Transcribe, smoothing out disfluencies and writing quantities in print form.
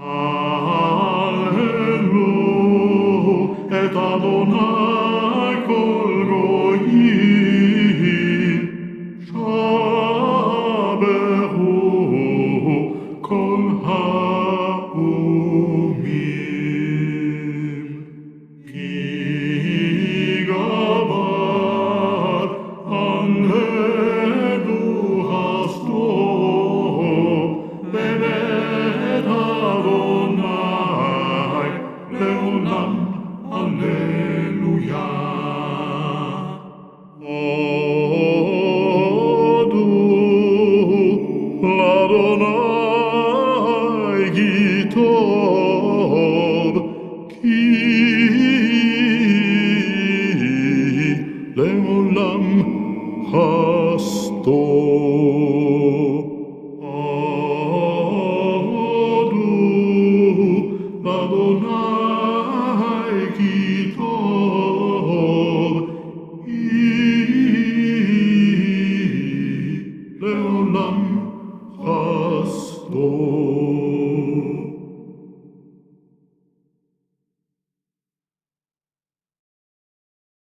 Allelu et Adonai kol goyim shabehu kol ha'umim ki gavad anenu hasto bevet Adonai leolam alleluia. Odu l'Adonai gitov ki leolam hasto. Odu l'Adonai